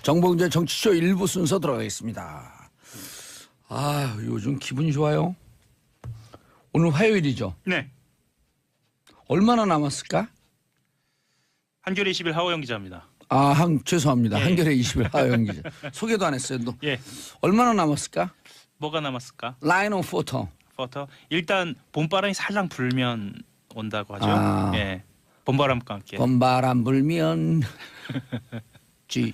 정봉재 정치쇼 1부 순서 들어가겠습니다. 아, 요즘 기분이 좋아요. 오늘 화요일이죠. 네. 얼마나 남았을까? 한겨레 20일 하호영 기자입니다. 아, 죄송합니다. 예. 한겨레 20일 하영 기자. 소개도 안 했어요. 너. 예. 얼마나 남았을까? 뭐가 남았을까? 라인 오브 포터. 포터. 일단 봄바람이 살랑 불면 온다고 하죠. 아. 예. 봄바람과 함께. 봄바람 불면 쥐.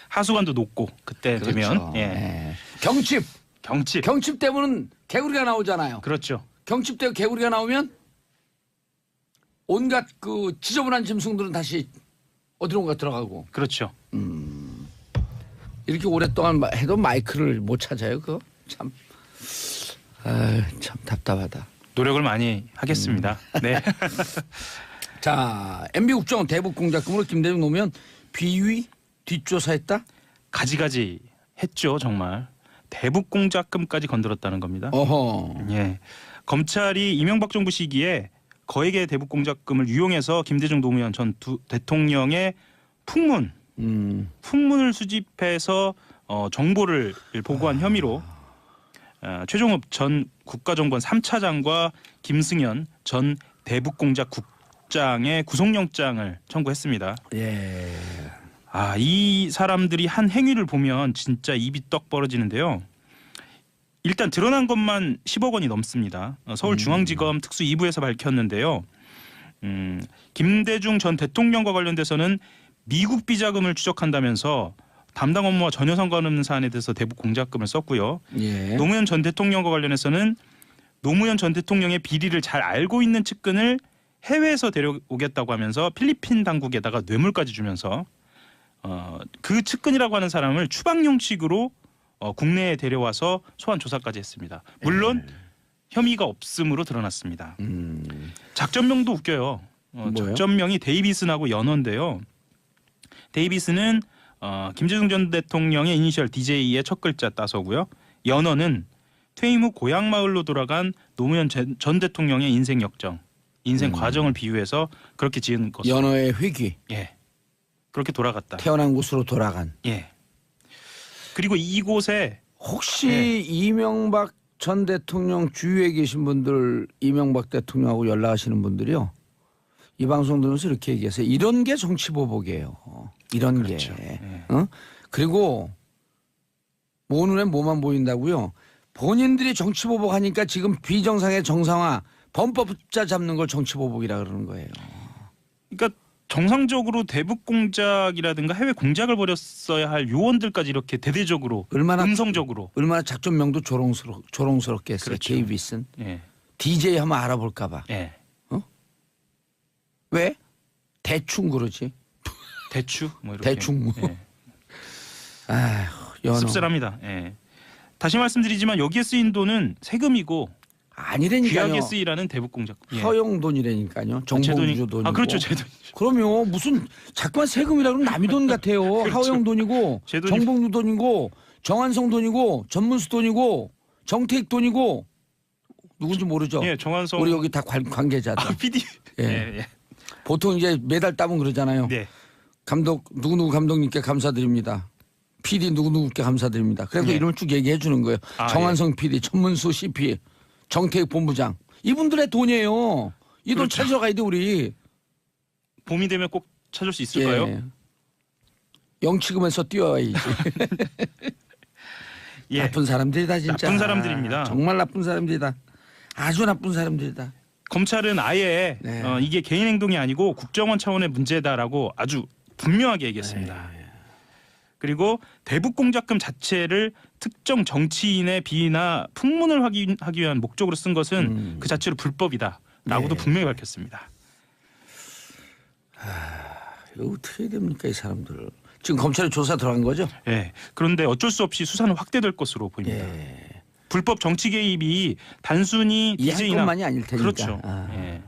하수관도 높고 그때 그렇죠. 되면 예. 예. 경칩. 경칩 때문에 개구리가 나오잖아요. 그렇죠. 경칩 때 개구리가 나오면 온갖 그 지저분한 짐승들은 다시 어디론가 들어가고. 그렇죠. 이렇게 오랫동안 해도 마이크를 못 찾아요. 그거 참. 아, 참 답답하다. 노력을 많이 하겠습니다. 네. 자, MB 국정 대북 공작금으로 김대중 노무현 비위 뒷조사했다. 가지가지 했죠, 정말. 대북 공작금까지 건드렸다는 겁니다. 어허. 예. 검찰이 이명박 정부 시기에 거액의 대북 공작금을 유용해서 김대중 노무현 전 대통령의 풍문을 수집해서 정보를 보고한 혐의로 최종업 전 국가정보원 3차장과 김승현 전 대북공작국장의 구속영장을 청구했습니다. 예. 아, 이 사람들이 한 행위를 보면 진짜 입이 떡 벌어지는데요. 일단 드러난 것만 10억 원이 넘습니다. 서울중앙지검 특수 2부에서 밝혔는데요. 김대중 전 대통령과 관련돼서는 미국 비자금을 추적한다면서 담당 업무와 전혀 상관없는 사안에 대해서 대북 공작금을 썼고요. 예. 노무현 전 대통령과 관련해서는 노무현 전 대통령의 비리를 잘 알고 있는 측근을 해외에서 데려오겠다고 하면서 필리핀 당국에다가 뇌물까지 주면서 그 측근이라고 하는 사람을 추방용칙으로 국내에 데려와서 소환 조사까지 했습니다. 물론 혐의가 없음으로 드러났습니다. 작전명도 웃겨요. 작전명이 데이비슨하고 연어인데요. 데이비슨은 김대중 전 대통령의 이니셜 DJ의 첫 글자 따서고요. 연어는 퇴임 후 고향 마을로 돌아간 노무현 전 대통령의 인생 역정, 인생 과정을 비유해서 그렇게 지은 것으로. 연어의 회귀. 예. 그렇게 돌아갔다. 태어난 곳으로 돌아간. 예. 그리고 이곳에 혹시 예. 이명박 전 대통령 주위에 계신 분들, 이명박 대통령하고 연락하시는 분들이요. 이 방송 들으면서 이렇게 얘기하세요. 이런 게 정치보복이에요. 이런 그렇죠. 게. 예. 그리고 모 눈에 뭐만 보인다고요. 본인들이 정치보복하니까 지금 비정상의 정상화, 범법자 잡는 걸 정치보복이라 그러는 거예요. 그러니까 정상적으로 대북 공작이라든가 해외 공작을 벌였어야 할 요원들까지 이렇게 대대적으로 음성적으로 얼마나 작전명도 조롱스럽게 했어요. 그렇죠. 데이비슨. 예. DJ 한번 알아볼까 봐. 예. 왜? 대충 그러지. 대추 뭐 이렇게. 대충 뭐. 예. 아휴, 연어. 씁쓸합니다. 예. 다시 말씀드리지만 여기에 쓰인 돈은 세금이고 아니라니까요. 귀하게 쓰이라는 대북 공작. 예. 허용 돈이라니까요. 정봉주 돈이고. 아 그렇죠, 제 돈. 그러면 무슨 자꾸만 세금이라 그러면 남의 돈 같아요. 그렇죠. 하호영 돈이고 제 돈이- 정봉주 돈이고 정한성 돈이고 전문수 돈이고 정태익 돈이고 누군지 모르죠. 예, 정한성. 우리 여기 다 관계자들. 아, PD. 예. 예. 보통 이제 매달 따면 그러잖아요. 네. 감독 누구누구 감독님께 감사드립니다. PD 누구누구께 감사드립니다. 그래서 예. 이름을 쭉 얘기해 주는 거예요. 아, 정한성 PD, 전문수 CP, 정태익 본부장. 이분들의 돈이에요. 이 돈 그렇죠. 찾으러 가야 돼 우리. 봄이 되면 꼭 찾을 수 있을까요? 예. 영치금에서 뛰어야지. 예. 나쁜 사람들이다 진짜. 나쁜 사람들입니다. 정말 나쁜 사람들이다. 아주 나쁜 사람들이다. 검찰은 아예 네. 이게 개인 행동이 아니고 국정원 차원의 문제다라고 아주 분명하게 얘기했습니다. 네. 그리고 대북 공작금 자체를 특정 정치인의 비리나 풍문을 하기 위한 목적으로 쓴 것은 그 자체로 불법이다라고도 네. 분명히 밝혔습니다. 이거 어떻게 해야 됩니까 이 사람들. 지금 검찰에 조사 들어간 거죠? 예. 그런데 어쩔 수 없이 수사는 확대될 것으로 보입니다. 예. 불법 정치 개입이 단순히 이 한 DJ나 건만이 아닐 테니까. 그렇죠. 아. 예.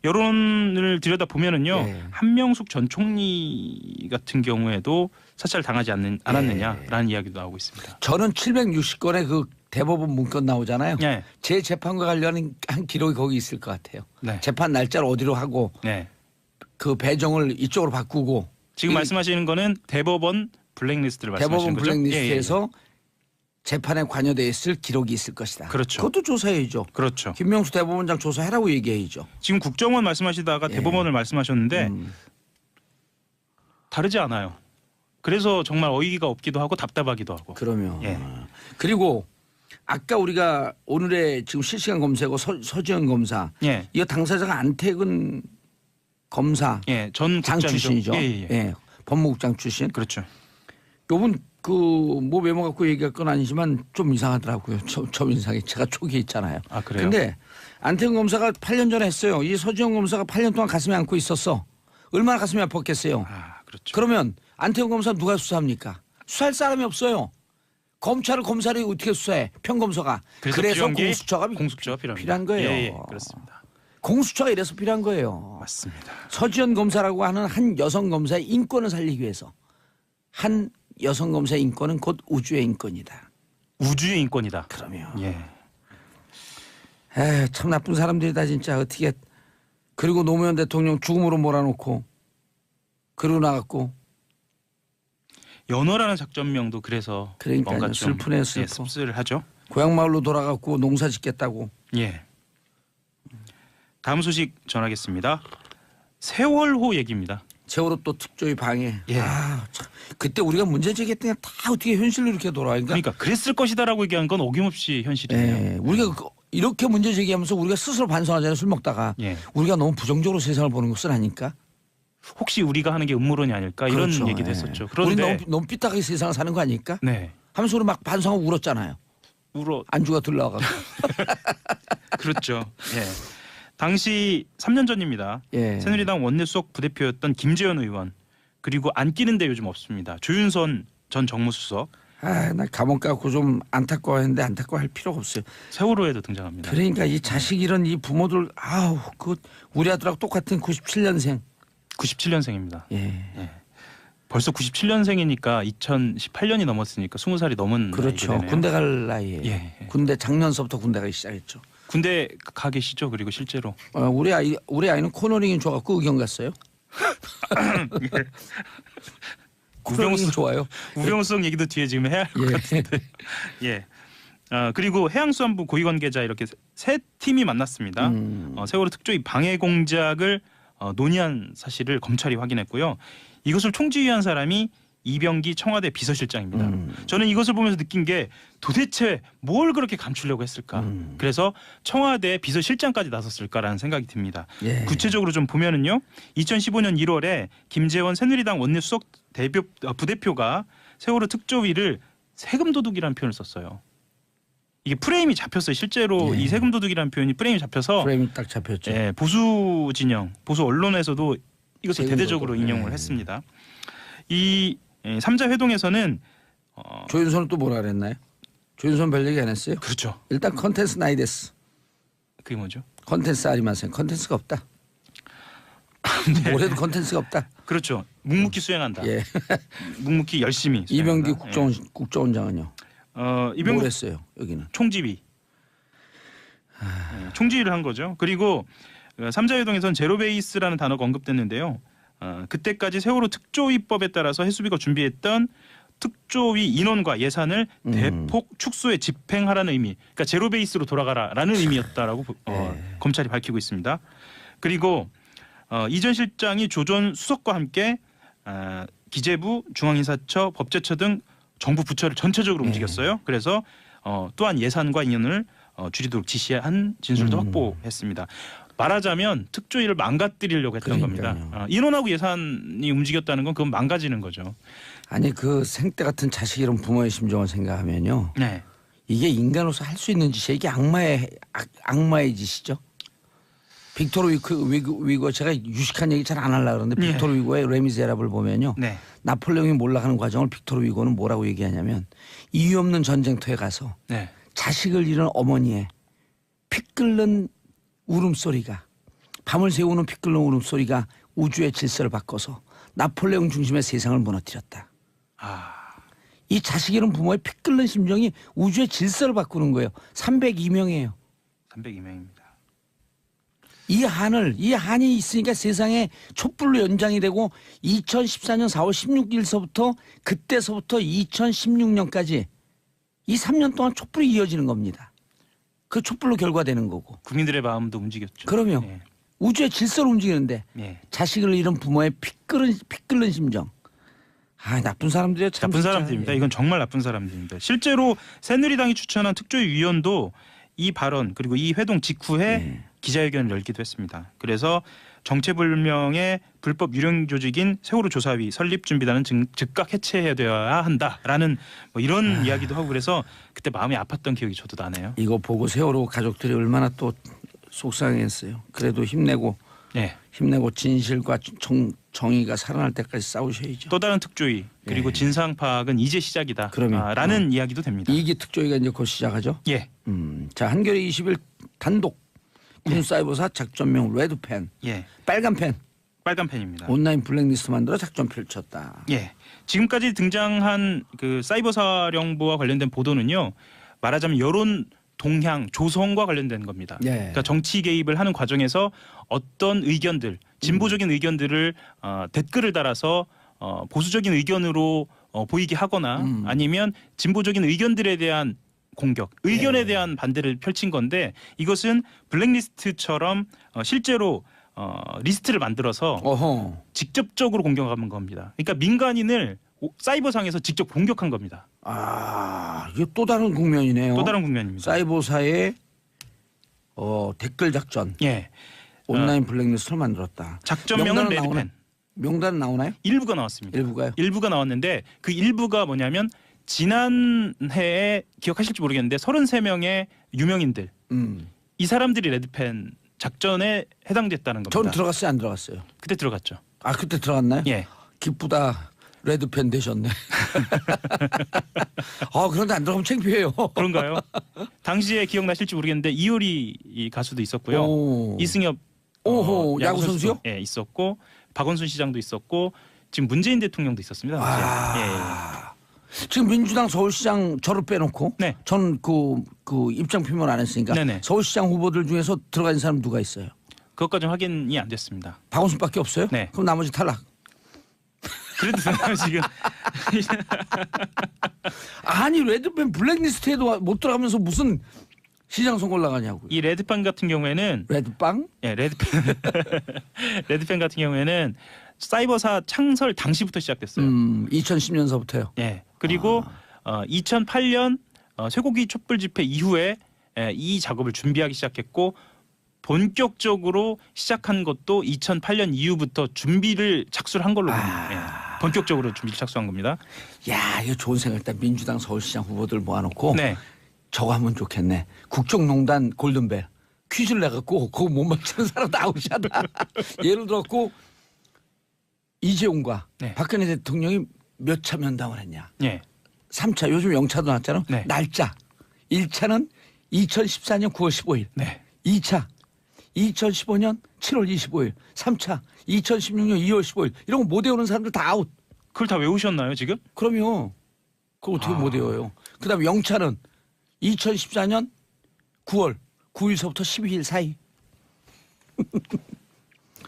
여론을 들여다 보면은요, 예. 한명숙 전 총리 같은 경우에도 사찰 당하지 않았느냐라는 이야기도 나오고 있습니다. 저는 760건의 그 대법원 문건 나오잖아요. 예. 제 재판과 관련한 한 기록이 거기 있을 것 같아요. 네. 재판 날짜를 어디로 하고 네. 그 배정을 이쪽으로 바꾸고 지금 이 말씀하시는 거는 대법원 블랙리스트를 말씀하시는 대법원 거죠? 블랙리스트에서 재판에 관여돼 있을 기록이 있을 것이다. 그렇죠. 그것도 조사해야죠. 그렇죠. 김명수 대법원장 조사해라고 얘기해야죠. 지금 국정원 말씀하시다가 예. 대법원을 말씀하셨는데 다르지 않아요. 그래서 정말 어이가 없기도 하고 답답하기도 하고. 그러면 예. 그리고 아까 우리가 오늘의 지금 실시간 검사고 서지현 검사 예. 이거 당사자가 안태근 검사 예. 전 장 국장이죠. 출신이죠. 예, 예, 예. 예. 법무국장 출신. 그렇죠. 요분 그 뭐 메모 갖고 얘기할 건 아니지만 좀 이상하더라고요. 저 인상이 제가 초기에 있잖아요. 아, 그래요? 근데 안태근 검사가 8년 전에 했어요. 이 서지현 검사가 8년 동안 가슴에 안고 있었어. 얼마나 가슴이 아팠겠어요. 아, 그렇죠. 그러면 안태근 검사 누가 수사합니까? 수사할 사람이 없어요. 검찰을 검사를 어떻게 수사해? 평검사가. 그래서 필요한 게 공수처가 공수처가 필요한 거예요. 예, 예, 그렇습니다. 공수처가 이래서 필요한 거예요. 맞습니다. 서지현 검사라고 하는 한 여성 검사의 인권을 살리기 위해서 한 여성 검사의 인권은 곧 우주의 인권이다. 우주의 인권이다. 그러면 예. 에휴, 참 나쁜 사람들이다 진짜. 어떻게 그리고 노무현 대통령 죽음으로 몰아놓고 그러고 나갔고 연어라는 작전명도 그래서 그러니까요. 뭔가 좀 슬프네요, 슬퍼. 예, 씁쓸을 하죠. 고향 마을로 돌아갔고 농사 짓겠다고. 예. 다음 소식 전하겠습니다. 세월호 얘기입니다. 세월호 또 특조위 방해. 예. 아, 참. 그때 우리가 문제 제기했더니 다 어떻게 현실로 이렇게 돌아와. 그러니까 그랬을 것이다라고 얘기한 건 어김없이 현실이에요. 예, 우리가 이렇게 문제 제기하면서 우리가 스스로 반성하잖아요. 술 먹다가. 예. 우리가 너무 부정적으로 세상을 보는 것은 아니까. 혹시 우리가 하는 게 음모론이 아닐까 이런 그렇죠. 얘기도 예. 했었죠. 우리 그런데 너무 삐딱하게 세상을 사는 거 아닐까? 네. 하면서 우리 막 반성하고 울었잖아요. 울어 안주가 들러와가지고. 그렇죠. 예. 당시 3년 전입니다. 예. 새누리당 원내수석 부대표였던 김재현 의원 그리고 안 끼는데 요즘 없습니다. 조윤선 전 정무수석 아, 나 감옥 가고 좀 안타까워했는데 안타까워할 필요가 없어요. 세월호에도 등장합니다. 그러니까 이 자식 이런 이 부모들 아우 그 우리 아들하고 똑같은 97년생. 97년생입니다. 예. 벌써 97년생이니까 2018년이 넘었으니까 20살이 넘은 그렇죠. 나이가 되네요. 군대 갈 나이에. 예. 군대 작년서부터 군대 가기 시작했죠. 군대 가 계시죠? 그리고 실제로 우리 아이는 코너링이 좋아갖고 의경 갔어요. 코너링이 좋아요. 우병우성 얘기도 뒤에 지금 해야 할 것 예. 같은데. 예. 그리고 해양수산부 고위관계자 이렇게 세 팀이 만났습니다. 세월호 특조위 방해 공작을 논의한 사실을 검찰이 확인했고요. 이것을 총지휘한 사람이 이병기 청와대 비서실장입니다. 저는 이것을 보면서 느낀 게 도대체 뭘 그렇게 감추려고 했을까. 그래서 청와대 비서실장까지 나섰을까라는 생각이 듭니다. 예. 구체적으로 좀 보면은요. 2015년 1월에 김재원 새누리당 원내수석 부대표가 세월호 특조위를 세금 도둑이라는 표현을 썼어요. 이게 프레임이 잡혔어요. 실제로 예. 이 세금 도둑이라는 표현이 프레임이 잡혀서 프레임이 딱 잡혔죠. 예, 보수 진영, 보수 언론에서도 이것을 세금 대대적으로 도둑. 인용을 예. 했습니다. 이 3자 회동에서는 조윤선은 또 뭐라 그랬나요? 조윤선 별 얘기 안 했어요? 그렇죠. 일단 컨텐츠 나이데스. 그게 뭐죠? 컨텐츠 아리마센. 컨텐츠가 없다. 올해도 컨텐츠가 없다. 그렇죠. 묵묵히 수행한다. 예. 묵묵히 열심히 이병기 수행한다. 국정원장은요. 뭘 이병기 했어요? 여기는. 총지휘. 총지휘를 한 거죠. 그리고 3자 회동에서는 제로베이스라는 단어가 언급됐는데요. 그때까지 세월호 특조위법에 따라서 해수비가 준비했던 특조위 인원과 예산을 대폭 축소해 집행하라는 의미. 그러니까 제로베이스로 돌아가라라는 의미였다라고 검찰이 밝히고 있습니다. 그리고 이전 실장이 조전 수석과 함께 기재부, 중앙인사처, 법제처 등 정부 부처를 전체적으로 움직였어요. 그래서 또한 예산과 인원을 줄이도록 지시한 진술도 확보했습니다. 말하자면 특조위를 망가뜨리려고 했던 그러니까요. 겁니다. 인원하고 예산이 움직였다는 건 그건 망가지는 거죠. 아니 그 생떼 같은 자식 이런 부모의 심정을 생각하면요. 네. 이게 인간으로서 할 수 있는 짓이 이게 악마의 짓이죠. 빅토르 위고 제가 유식한 얘기 잘 안 하려고 그러는데 예. 빅토르 위고의 레미제라블을 보면요. 네. 나폴레옹이 몰락하는 과정을 빅토르 위고는 뭐라고 얘기하냐면 이유 없는 전쟁터에 가서 네. 자식을 잃은 어머니의 피 끓는 울음소리가 밤을 새우는 피 끓는 울음소리가 우주의 질서를 바꿔서 나폴레옹 중심의 세상을 무너뜨렸다. 이 자식 잃은 부모의 피 끓는 심정이 우주의 질서를 바꾸는 거예요. 302명이에요. 302명입니다. 이 한이 있으니까 세상에 촛불로 연장이 되고 2014년 4월 16일서부터 그때서부터 2016년까지 이 3년 동안 촛불이 이어지는 겁니다. 그 촛불로 결과되는 거고. 국민들의 마음도 움직였죠. 그러면 예. 우주의 질서를 움직이는데 예. 자식을 잃은 부모의 피 끓는 심정. 아, 나쁜 사람들이야. 참 나쁜 진짜. 사람들입니다. 예. 이건 정말 나쁜 사람들입니다. 실제로 새누리당이 추천한 특조위 위원도 이 발언 그리고 이 회동 직후에 예. 기자회견을 열기도 했습니다. 그래서 정체불명의 불법 유령 조직인 세월호 조사위 설립 준비단은 즉각 해체해야 한다라는 뭐 이런 이야기도 하고 그래서 그때 마음이 아팠던 기억이 저도 나네요. 이거 보고 세월호 가족들이 얼마나 또 속상했어요. 그래도 힘내고 네. 진실과 정의가 살아날 때까지 싸우셔야죠. 또 다른 특조위 그리고 예. 진상 파악은 이제 시작이다. 그러면, 라는 이야기도 됩니다. 이기 특조위가 이제 곧 시작하죠. 예. 자, 한겨레 20일 단독 군 사이버사 작전명 레드펜, 예. 빨간 펜 빨간 펜입니다. 온라인 블랙리스트 만들어 작전 펼쳤다. 예. 지금까지 등장한 그 사이버 사령부와 관련된 보도는요. 말하자면 여론 동향 조성과 관련된 겁니다. 예. 그러니까 정치 개입을 하는 과정에서 어떤 의견들, 진보적인 의견들을 댓글을 달아서 보수적인 의견으로 보이게 하거나 아니면 진보적인 의견들에 대한 공격, 의견에 예. 대한 반대를 펼친 건데 이것은 블랙리스트처럼 실제로 리스트를 만들어서 어허. 직접적으로 공격한 겁니다. 그러니까 민간인을 사이버상에서 직접 공격한 겁니다. 아, 이게 또 다른 국면이네요. 또 다른 국면입니다. 사이버사의 댓글 작전, 예. 온라인 블랙리스트를 만들었다. 작전명은 명단은 레드펜. 명단 나오나요? 일부가 나왔습니다. 일부가요? 일부가 나왔는데 그 일부가 뭐냐면 지난해에 기억하실지 모르겠는데 33명의 유명인들 이 사람들이 레드펜 작전에 해당됐다는 겁니다. 전 들어갔어요, 안 들어갔어요? 그때 들어갔죠. 아, 그때 들어갔나요? 예. 기쁘다. 레드펜 되셨네. 아, 그런데 안 들어가면 창피해요. 그런가요? 당시에 기억나실지 모르겠는데 이효리 이 가수도 있었고요. 오. 이승엽 오호, 야구 선수요? 예, 있었고 박원순 시장도 있었고 지금 문재인 대통령도 있었습니다. 당시에. 예, 예. 지금 민주당 서울시장 저를 빼놓고 네. 전 그 입장 표명을 안 했으니까 네네. 서울시장 후보들 중에서 들어간 사람 누가 있어요? 그것까지는 확인이 안 됐습니다. 박원순밖에 없어요? 네. 그럼 나머지 탈락. 그래도 지금 아니 레드펜 블랙리스트에도 못 들어가면서 무슨 시장 선거 올라가냐고요. 이 레드펜 같은 경우에는 레드빵? 예, 레드펜 레드펜 같은 경우에는 사이버사 창설 당시부터 시작됐어요. 2010년서부터요. 예. 그리고 2008년 쇠고기 촛불 집회 이후에 이 작업을 준비하기 시작했고 본격적으로 시작한 것도 2008년 이후부터 준비를 착수를 한 걸로 봅니다. 예. 본격적으로 준비를 착수한 겁니다. 야, 이거 좋은 생각이다. 민주당 서울시장 후보들 모아놓고 네. 저거 하면 좋겠네. 국정농단 골든벨 퀴즈를 내갖고 그거 못 맞히는 사람 다 아웃이다. 예를 들었고 이재용과 네. 박근혜 대통령이 몇 차 면담을 했냐. 예. 3차 요즘 0차도 나왔잖아. 네. 날짜 1차는 2014년 9월 15일. 네. 2차 2015년 7월 25일. 3차 2016년 2월 15일. 이런 거 못 외우는 사람들 다 아웃. 그걸 다 외우셨나요, 지금? 그럼요. 그걸 어떻게 못 외워요. 그다음에 0차는 2014년 9월 9일서부터 12일 사이.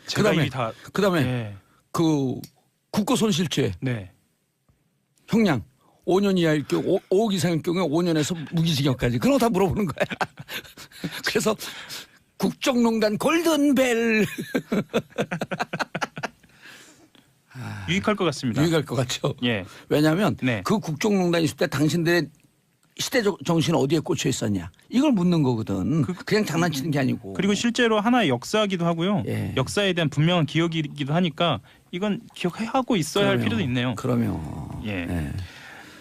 제가 그다음에 이다 그다음에 예. 그 국고손실죄 네. 형량 5년 이하일 경우 5억 이상일 경우에 5년에서 무기징역까지 그런 거 다 물어보는 거야. 그래서 국정농단 골든벨 유익할 것 같습니다. 유익할 것 같죠. 예. 왜냐하면 네. 그 국정농단 있을 때 당신들의 시대적 정신은 어디에 꽂혀 있었냐 이걸 묻는 거거든. 그냥 장난치는 게 아니고. 그리고 실제로 하나의 역사이기도 하고요. 예. 역사에 대한 분명한 기억이기도 하니까 이건 기억하고 있어야 할 필요도 있네요. 그러면 예.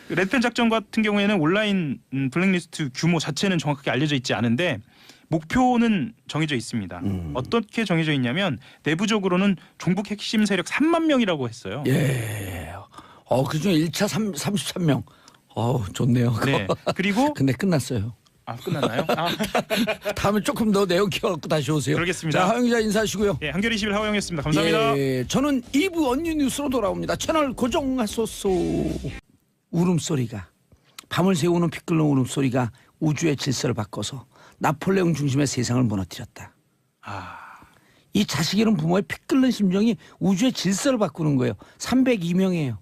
레드펜 작전 같은 경우에는 온라인 블랙리스트 규모 자체는 정확하게 알려져 있지 않은데 목표는 정해져 있습니다. 어떻게 정해져 있냐면 내부적으로는 종북 핵심 세력 3만 명이라고 했어요. 예. 그중에 1차 33명. 좋네요. 네. 그리고 근데 끝났어요. 끝났나요? 다음에 조금 더 내용 키워갖고 다시 오세요. 그러겠습니다. 자, 하영 기자 인사하시고요. 예, 한겨레 21 하호영이었습니다. 감사합니다. 예, 저는 2부 언니 뉴스로 돌아옵니다. 채널 고정하소서. 울음소리가 밤을 새우는 피 끓는 울음소리가 우주의 질서를 바꿔서 나폴레옹 중심의 세상을 무너뜨렸다. 이 자식 잃은 부모의 피 끓는 심정이 우주의 질서를 바꾸는 거예요. 302명이에요.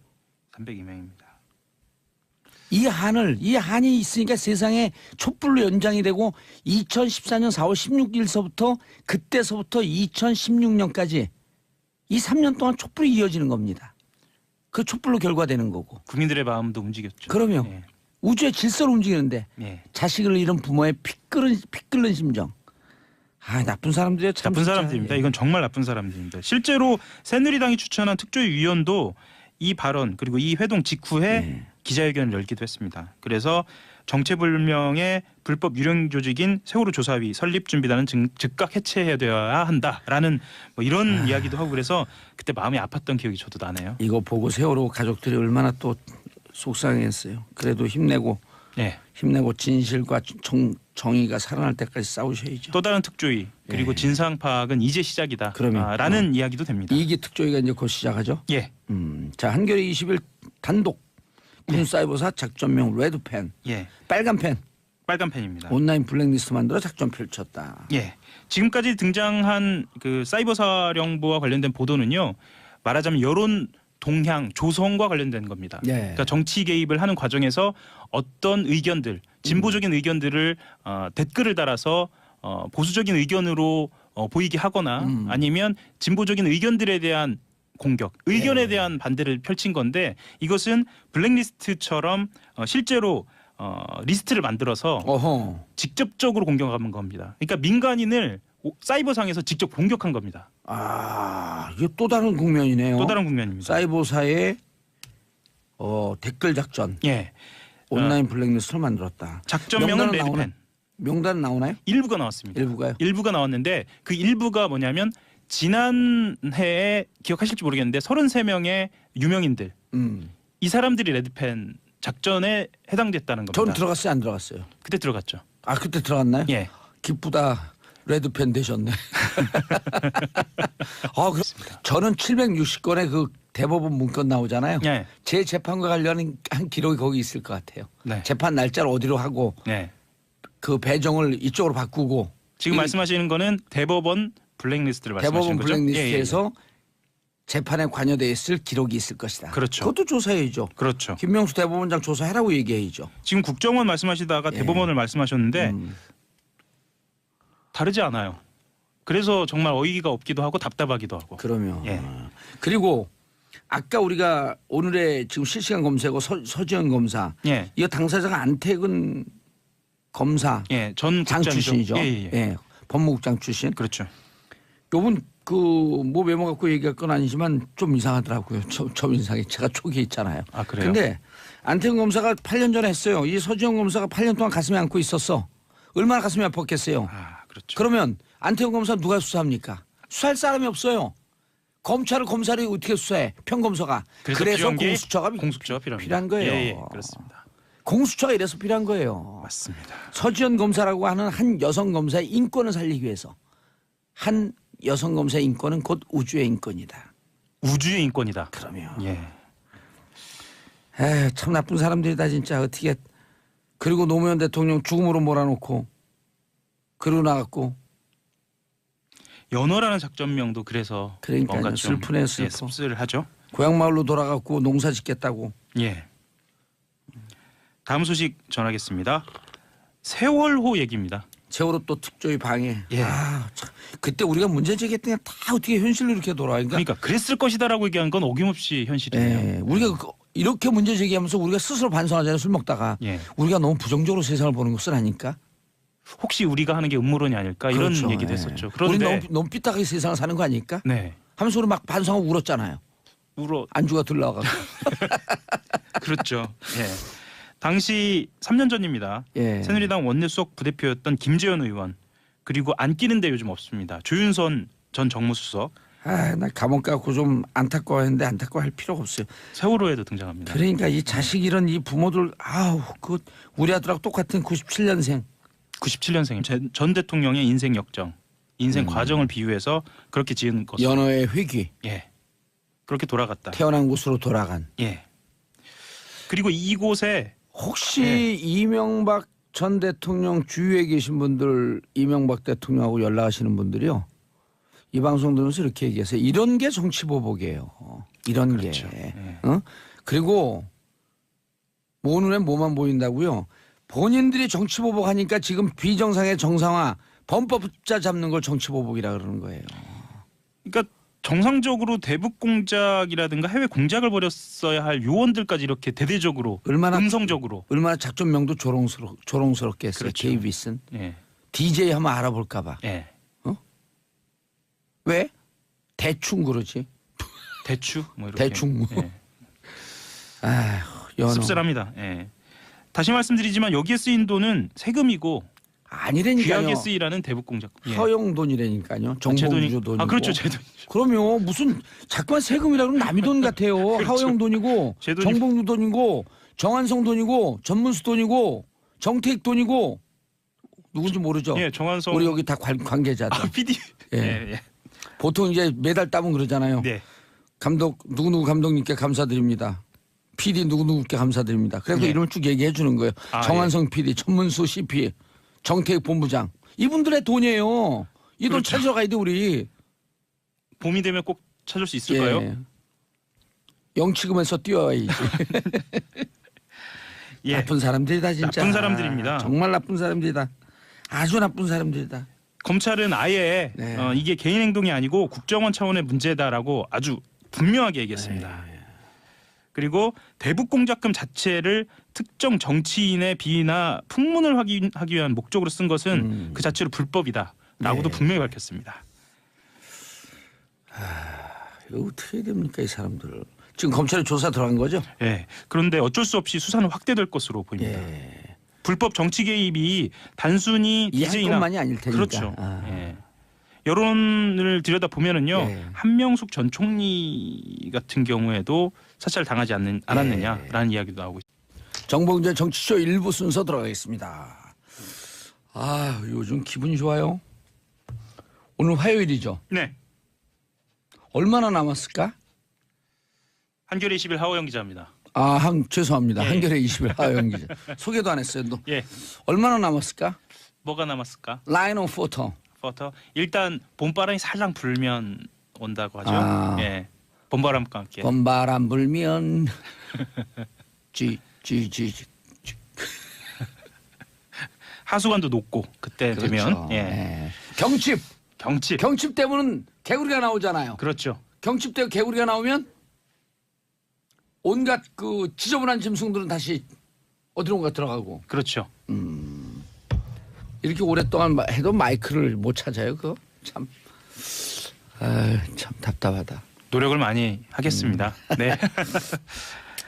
302명입니다. 이 한이 있으니까 세상에 촛불로 연장이 되고 2014년 4월 16일서부터 그때서부터 2016년까지 이 3년 동안 촛불이 이어지는 겁니다. 그 촛불로 결과되는 거고. 국민들의 마음도 움직였죠. 그러면 예. 우주의 질서를 움직이는데 예. 자식을 잃은 부모의 피 끓는 심정. 나쁜 사람들이야 참. 나쁜 진짜. 사람들입니다. 예. 이건 정말 나쁜 사람들입니다. 실제로 새누리당이 추천한 특조위원도 이 발언 그리고 이 회동 직후에 예. 기자회견을 열기도 했습니다. 그래서 정체불명의 불법 유령 조직인 세월호 조사위 설립 준비단은 즉각 해체해야 한다라는 뭐 이런 이야기도 하고 그래서 그때 마음이 아팠던 기억이 저도 나네요. 이거 보고 세월호 가족들이 얼마나 또 속상했어요. 그래도 힘내고 네. 진실과 정의가 살아날 때까지 싸우셔야죠. 또 다른 특조위 그리고 예. 진상 파악은 이제 시작이다. 그러면 라는 이야기도 됩니다. 2기 특조위가 이제 곧 시작하죠. 예. 자, 한겨레 20일 단독 군사이버사 작전명 레드펜, 예. 빨간 펜, 빨간 펜입니다. 온라인 블랙리스트 만들어 작전 펼쳤다. 예. 지금까지 등장한 그 사이버 사령부와 관련된 보도는요. 말하자면 여론 동향 조성과 관련된 겁니다. 예. 그러니까 정치 개입을 하는 과정에서 어떤 의견들, 진보적인 의견들을 댓글을 달아서 보수적인 의견으로 보이게 하거나 아니면 진보적인 의견들에 대한 공격, 의견에 대한 반대를 펼친 건데 이것은 블랙리스트처럼 실제로 리스트를 만들어서 어허. 직접적으로 공격하는 겁니다. 그러니까 민간인을 사이버상에서 직접 공격한 겁니다. 이게 또 다른 국면이네요. 또 다른 국면입니다. 사이버사의 댓글 작전, 예. 온라인 블랙리스트를 만들었다. 작전명은 레드펜. 명단 나오나요? 일부가 나왔습니다. 일부가요? 일부가 나왔는데 그 일부가 뭐냐면 지난해에 기억하실지 모르겠는데 33명의 유명인들 이 사람들이 레드펜 작전에 해당됐다는 겁니다. 전 들어갔어요, 안 들어갔어요? 그때 들어갔죠. 그때 들어갔나요? 예. 기쁘다. 레드펜 되셨네. 저는 760건의 그 대법원 문건 나오잖아요. 예. 제 재판과 관련한 한 기록이 거기 있을 것 같아요. 네. 재판 날짜를 어디로 하고 네. 그 배정을 이쪽으로 바꾸고 지금 말씀하시는 거는 대법원 블랙리스트를 말씀하시는 대법원 거죠? 블랙리스트에서 재판에 관여돼 있을 기록이 있을 것이다. 그렇죠. 그것도 조사해야죠. 그렇죠. 김명수 대법원장 조사하라고 얘기해야죠. 지금 국정원 말씀하시다가 대법원을 말씀하셨는데 다르지 않아요. 그래서 정말 어이가 없기도 하고 답답하기도 하고. 그러면 예. 그리고 아까 우리가 오늘의 지금 실시간 검색어 서지현 검사 예. 이거 당사자가 안태근 검사 예. 전 장 국장이죠. 출신이죠. 예. 예. 법무국장 출신. 그렇죠. 요분 그 뭐 메모 갖고 얘기할 건 아니지만 좀 이상하더라고요. 저 인상이 제가 초기에 있잖아요. 아, 그래요? 근데 안태근 검사가 8년 전에 했어요. 이 서지현 검사가 8년 동안 가슴에 안고 있었어. 얼마나 가슴이 아팠겠어요. 그렇죠. 그러면 안태근 검사 누가 수사합니까? 수사할 사람이 없어요. 검찰을 검사를 어떻게 수사해? 평검사가. 그래서 필요한 게 공수처가 필요한 거예요. 예, 그렇습니다. 공수처가 이래서 필요한 거예요. 맞습니다. 서지현 검사라고 하는 한 여성 검사의 인권을 살리기 위해서 한 여성 검사의 인권은 곧 우주의 인권이다. 우주의 인권이다. 그러면 예. 참 나쁜 사람들이다 진짜. 어떻게. 그리고 노무현 대통령 죽음으로 몰아놓고 그러고 나갔고. 연어라는 작전명도 그래서 그러니까요. 뭔가 좀 슬프네요, 슬퍼. 씁쓸하죠. 고향 마을로 돌아갔고 농사 짓겠다고. 예. 다음 소식 전하겠습니다. 세월호 얘기입니다. 세월호 또 특조위 방해. 예. 참. 그때 우리가 문제 제기했더니 다 어떻게 현실로 이렇게 돌아와. 그러니까 그랬을 것이다라고 얘기한 건 어김없이 현실이에요. 예. 우리가 이렇게 문제 제기하면서 우리가 스스로 반성하잖아요. 술 먹다가. 예. 우리가 너무 부정적으로 세상을 보는 것은 아니까. 혹시 우리가 하는 게 음모론이 아닐까 이런 그렇죠. 얘기도 예. 했었죠. 우리 그런데 너무 삐딱하게 세상을 사는 거 아닐까? 네. 하면서 우리 막 반성하고 울었잖아요. 안주가 들러가고. 그렇죠. 예. 당시 3년 전입니다. 예. 새누리당 원내수석 부대표였던 김재현 의원 그리고 안 끼는데 요즘 없습니다. 조윤선 전 정무수석 나 감옥 가고 좀 안타까워했는데 안타까워할 필요가 없어요. 세월호에도 등장합니다. 그러니까 이 자식 이런 이 부모들 그 우리 아들하고 똑같은 97년생. 97년생 전 대통령의 인생 역정, 인생 과정을 비유해서 그렇게 지은 것으로. 연어의 회귀. 예. 그렇게 돌아갔다. 태어난 곳으로 돌아간. 예. 그리고 이곳에 혹시 이명박 전 대통령 주위에 계신 분들 이명박 대통령하고 연락하시는 분들이요. 이 방송 들으면서 이렇게 얘기했어요. 이런 게 정치보복이에요. 이런 그렇죠. 게. 예. 그리고 뭐 눈에 뭐만 보인다고요. 본인들이 정치보복하니까 지금 비정상의 정상화 범법자 잡는 걸 정치보복이라 그러는 거예요. 그러니까 정상적으로 대북 공작이라든가 해외 공작을 벌였어야 할 요원들까지 이렇게 대대적으로 음성적으로 얼마나 작전명도 조롱스럽게 했어요. 그렇죠. KBS는. 예. DJ 하면 알아볼까 봐. 예. 왜? 대충 그러지. 대추 뭐 이렇게 대충 뭐. 예. 아휴, 연어. 씁쓸합니다. 예. 다시 말씀드리지만 여기에 쓰인 돈은 세금이고 아니라니까요. 귀하게 쓰이라는 대북 공작. 예. 허용 돈이라니까요. 정보주주 돈이고. 아 그렇죠. 제 돈. 그럼요. 무슨 자꾸만 세금이라 그러면 남의 돈 같아요. 그렇죠. 하호영 돈이고 제 돈이- 정봉주 돈이고 정한성 돈이고 전문수 돈이고 정태익 돈이고 누군지 모르죠. 예, 정한성 우리 여기 다 관계자들. 아, PD. 예. 예. 보통 이제 매달 따면 그러잖아요. 네. 감독 누구누구 감독님께 감사드립니다. PD 누구누구께 감사드립니다. 그래서 예. 이름을 쭉 얘기해 주는 거예요. 아, 정한성 PD, 전문수 CP, 정태익 본부장. 이분들의 돈이에요. 이 돈 그렇죠. 찾으러 가야 돼 우리. 봄이 되면 꼭 찾을 수 있을까요? 예. 영치금에서 뛰어야지. 예. 나쁜 사람들이다 진짜. 나쁜 사람들입니다. 정말 나쁜 사람들이다. 아주 나쁜 사람들이다. 검찰은 아예 네. 이게 개인 행동이 아니고 국정원 차원의 문제다라고 아주 분명하게 얘기했습니다. 네. 그리고 대북 공작금 자체를 특정 정치인의 비위나 풍문을 하기 위한 목적으로 쓴 것은 그 자체로 불법이다라고도 네. 분명히 밝혔습니다. 이거 어떻게 해야 됩니까 이 사람들. 지금 검찰에 조사 들어간 거죠? 예. 그런데 어쩔 수 없이 수사는 확대될 것으로 보입니다. 예. 불법 정치 개입이 단순히 이 한 DJ나 건만이 아닐 테니까. 그렇죠. 아. 예. 여론을 들여다 보면은요, 예. 한명숙 전 총리 같은 경우에도 사찰 당하지 않았느냐라는 이야기도 나오고 있습니다. 정봉재 정치쇼 1부 순서 들어가겠습니다. 아 요즘 기분이 좋아요. 오늘 화요일이죠. 네, 얼마나 남았을까? 한겨레 20일 하호영 기자입니다. 죄송합니다. 예. 한겨레 20일 하영 기자. 소개도 안 했어요. 너 예, 얼마나 남았을까? 뭐가 남았을까? 라인 오브 포터. 포터 일단 봄바람이 살랑 불면 온다고 하죠. 아. 예, 봄바람과 함께. 봄바람 불면 쥐 하수관도 녹고 그때 되면 예, 예. 경칩 경칩 때문은 개구리가 나오잖아요. 그렇죠. 경칩 때 개구리가 나오면 온갖 그 지저분한 짐승들은 다시 어디론가 들어가고 그렇죠. 이렇게 오랫동안 해도 마이크를 못 찾아요. 그거 참 답답하다. 노력을 많이 하겠습니다. 네.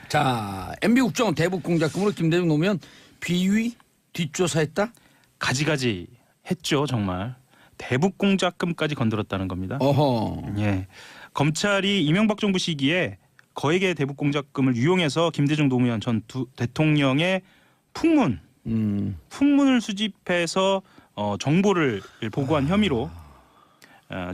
자, MB 국정원 대북 공작금으로 김대중 노무현 비위 뒷조사했다. 가지가지 했죠, 정말. 대북 공작금까지 건드렸다는 겁니다. 어허. 예. 검찰이 이명박 정부 시기에 거액의 대북 공작금을 유용해서 김대중 노무현 전 대통령의 풍문을 수집해서 정보를 보고한 혐의로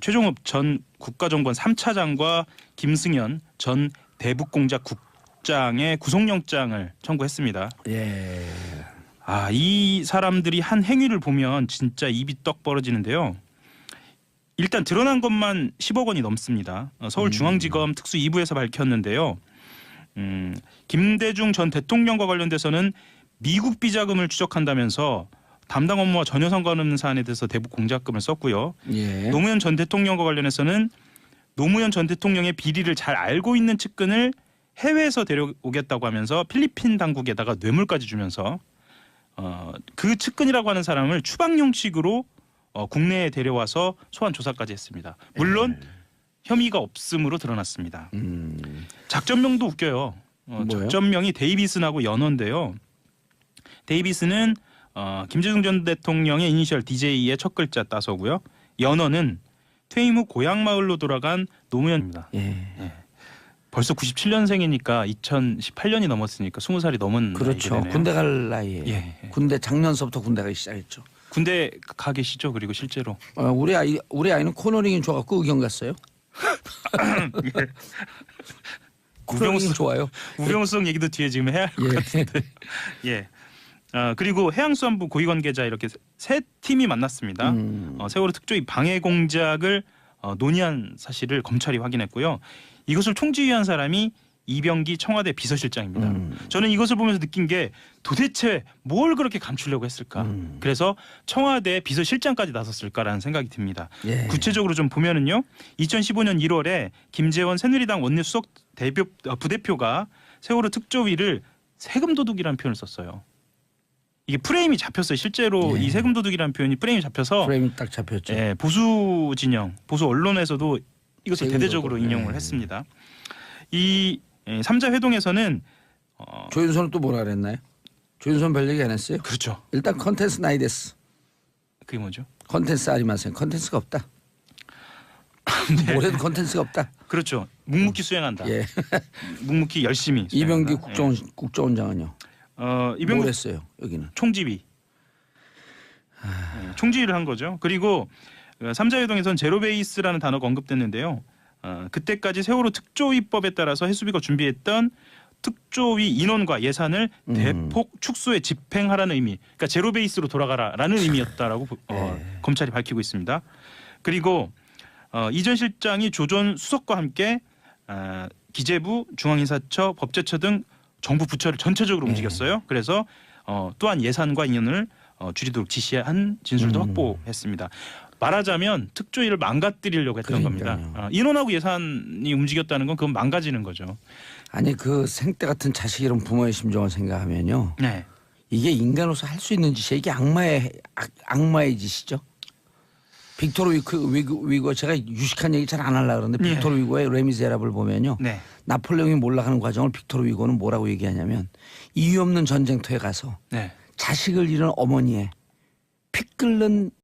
최종업 전 국가정보원 3차장과 김승현 전 대북공작국장의 구속영장을 청구했습니다. 예. 이 사람들이 한 행위를 보면 진짜 입이 떡 벌어지는데요. 일단 드러난 것만 10억 원이 넘습니다. 서울중앙지검 특수 2부에서 밝혔는데요. 김대중 전 대통령과 관련돼서는 미국 비자금을 추적한다면서 담당 업무와 전혀 상관없는 사안에 대해서 대북 공작금을 썼고요. 예. 노무현 전 대통령과 관련해서는 노무현 전 대통령의 비리를 잘 알고 있는 측근을 해외에서 데려오겠다고 하면서 필리핀 당국에다가 뇌물까지 주면서 그 측근이라고 하는 사람을 추방 형식으로 국내에 데려와서 소환 조사까지 했습니다. 물론 혐의가 없음으로 드러났습니다. 작전명도 웃겨요. 뭐예요? 작전명이 데이비슨하고 연어인데요. 데이비슨은 김대중 전 대통령의 이니셜 DJ의 첫 글자 따서고요. 연어는 퇴임 후 고향 마을로 돌아간 노무현입니다. 예. 벌써 97년생이니까 2018년이 넘었으니까 20살이 넘은 그렇죠. 나이가 되네요. 군대 갈 나이에. 예. 군대 작년서부터 군대 가기 시작했죠. 군대 가 계시죠? 그리고 실제로. 우리 아이는 코너링이 좋아갖고 의경 갔어요. 코너링이 좋아요. 우병우성 얘기도 뒤에 지금 해야 할 것 같은데. 예. 그리고 해양수산부 고위 관계자 이렇게 세 팀이 만났습니다. 세월호 특조위 방해 공작을 논의한 사실을 검찰이 확인했고요. 이것을 총지휘한 사람이 이병기 청와대 비서실장입니다. 저는 이것을 보면서 느낀 게 도대체 뭘 그렇게 감추려고 했을까? 그래서 청와대 비서실장까지 나섰을까라는 생각이 듭니다. 예. 구체적으로 좀 보면은요. 2015년 1월에 김재원 새누리당 원내수석 부대표가 세월호 특조위를 세금 도둑이라는 표현을 썼어요. 이게 프레임이 잡혔어요. 실제로 예. 이 세금 도둑이라는 표현이 프레임이 잡혀서 프레임이 딱 잡혔죠. 예, 보수 진영, 보수 언론에서도 이것을 세금 대대적으로 도둑. 인용을 예. 했습니다. 이 3자 회동에서는 조윤선은 또 뭐라 그랬나요? 조윤선 별 얘기 안 했어요? 그렇죠. 일단 컨텐츠 나이데스. 그게 뭐죠? 컨텐츠 아리마sen. 컨텐츠가 없다. 올해도 컨텐츠가 없다. 그렇죠. 묵묵히 수행한다. 예. 묵묵히 열심히 이병기 수행한다. 국정원장은요. 뭘 이병기 했어요? 여기는. 총지휘. 총지휘를 한 거죠. 그리고 3자 회동에서는 제로베이스라는 단어가 언급됐는데요. 그때까지 세월호 특조위법에 따라서 해수비가 준비했던 특조위 인원과 예산을 대폭 축소해 집행하라는 의미. 그러니까 제로베이스로 돌아가라라는 의미였다라고 검찰이 밝히고 있습니다. 그리고 이전 실장이 조전 수석과 함께 기재부, 중앙인사처, 법제처 등 정부 부처를 전체적으로 움직였어요. 그래서 또한 예산과 인원을 줄이도록 지시한 진술도 확보했습니다. 말하자면 특조위를 망가뜨리려고 했던 그러니까요. 겁니다. 인원하고 예산이 움직였다는 건 그건 망가지는 거죠. 아니 그 생떼 같은 자식 이런 부모의 심정을 생각하면요. 네. 이게 인간으로서 할 수 있는 짓이에요. 이게 악마의 짓이죠. 빅토르 위고 제가 유식한 얘기 잘 안 하려고 그러는데 예. 빅토르 위고의 레미제라블을 보면요. 네. 나폴레옹이 몰락하는 과정을 빅토르 위고는 뭐라고 얘기하냐면 이유 없는 전쟁터에 가서 네. 자식을 잃은 어머니의 피 끓는